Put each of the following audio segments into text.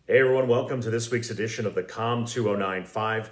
Hey everyone, welcome to this week's edition of the COMM 2095.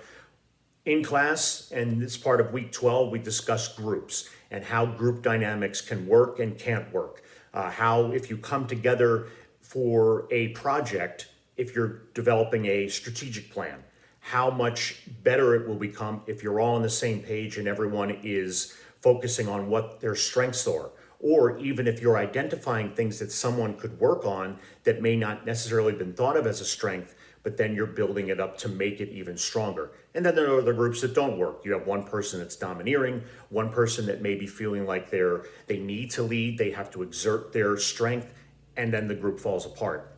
In class, and this part of week 12, we discuss groups and how group dynamics can work and can't work. How, if you come together for a project, if you're developing a strategic plan, how much better it will become if you're all on the same page and everyone is focusing on what their strengths are. Or even if you're identifying things that someone could work on that may not necessarily been thought of as a strength, but then you're building it up to make it even stronger. And then there are other groups that don't work. You have one person that's domineering, one person that may be feeling like they need to lead, they have to exert their strength, and then the group falls apart.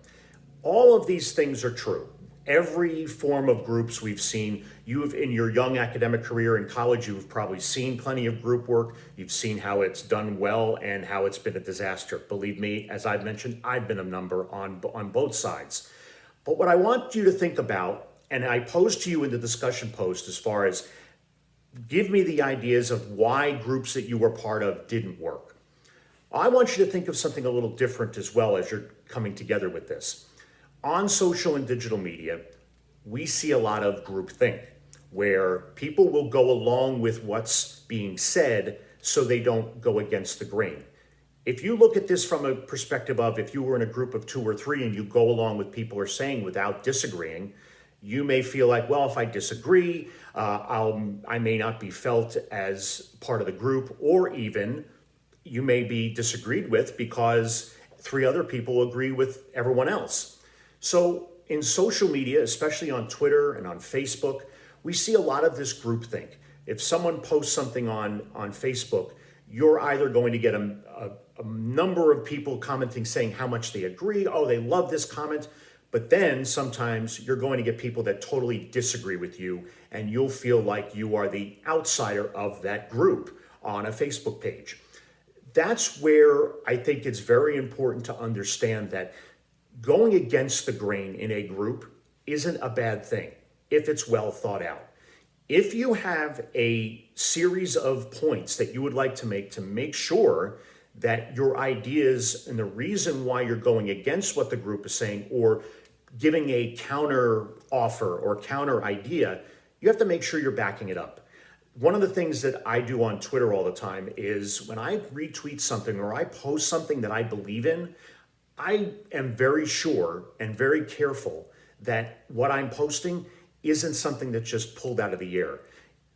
All of these things are true. Every form of groups we've seen, you've in your young academic career in college, you've probably seen plenty of group work. You've seen how it's done well and how it's been a disaster. Believe me, as I've mentioned, I've been a number on both sides. But what I want you to think about, and I posed to you in the discussion post as far as give me the ideas of why groups that you were part of didn't work. I want you to think of something a little different as well as you're coming together with this. On social and digital media, we see a lot of groupthink where people will go along with what's being said so they don't go against the grain. If you look at this from a perspective of if you were in a group of 2 or 3 and you go along with people are saying without disagreeing, you may feel like, well, if I disagree, I may not be felt as part of the group, or even you may be disagreed with because 3 other people agree with everyone else. So in social media, especially on Twitter and on Facebook, we see a lot of this groupthink. If someone posts something on Facebook, you're either going to get a number of people commenting saying how much they agree, oh, they love this comment, but then sometimes you're going to get people that totally disagree with you and you'll feel like you are the outsider of that group on a Facebook page. That's where I think it's very important to understand that going against the grain in a group isn't a bad thing if it's well thought out. If you have a series of points that you would like to make sure that your ideas and the reason why you're going against what the group is saying or giving a counter offer or counter idea, you have to make sure you're backing it up. One of the things that I do on Twitter all the time is when I retweet something or I post something that I believe in, I am very sure and very careful that what I'm posting isn't something that's just pulled out of the air.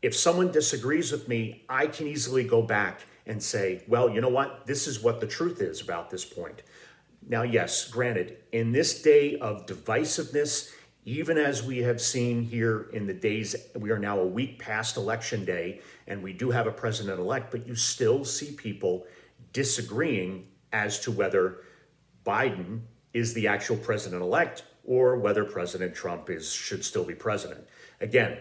If someone disagrees with me, I can easily go back and say, well, you know what? This is what the truth is about this point. Now, yes, granted, in this day of divisiveness, even as we have seen here in the days, we are now a week past election day, and we do have a president-elect, but you still see people disagreeing as to whether Biden is the actual president-elect or whether President Trump should still be president. Again,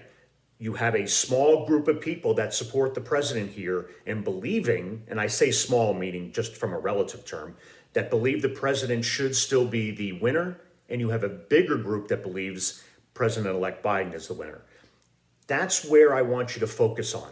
you have a small group of people that support the president here and believing, and I say small meaning just from a relative term, that believe the president should still be the winner, and you have a bigger group that believes President-elect Biden is the winner. That's where I want you to focus on.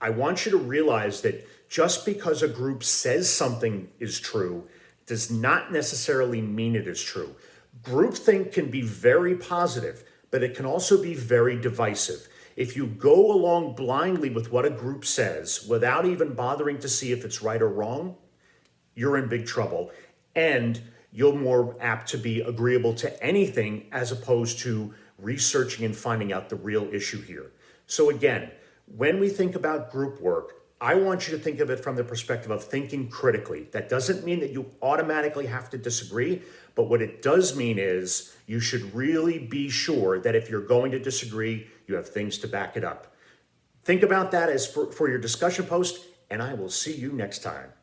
I want you to realize that just because a group says something is true does not necessarily mean it is true. Groupthink can be very positive, but it can also be very divisive. If you go along blindly with what a group says without even bothering to see if it's right or wrong, you're in big trouble. And you're more apt to be agreeable to anything as opposed to researching and finding out the real issue here. So again, when we think about group work, I want you to think of it from the perspective of thinking critically. That doesn't mean that you automatically have to disagree, but what it does mean is you should really be sure that if you're going to disagree, you have things to back it up. Think about that as for your discussion post, and I will see you next time.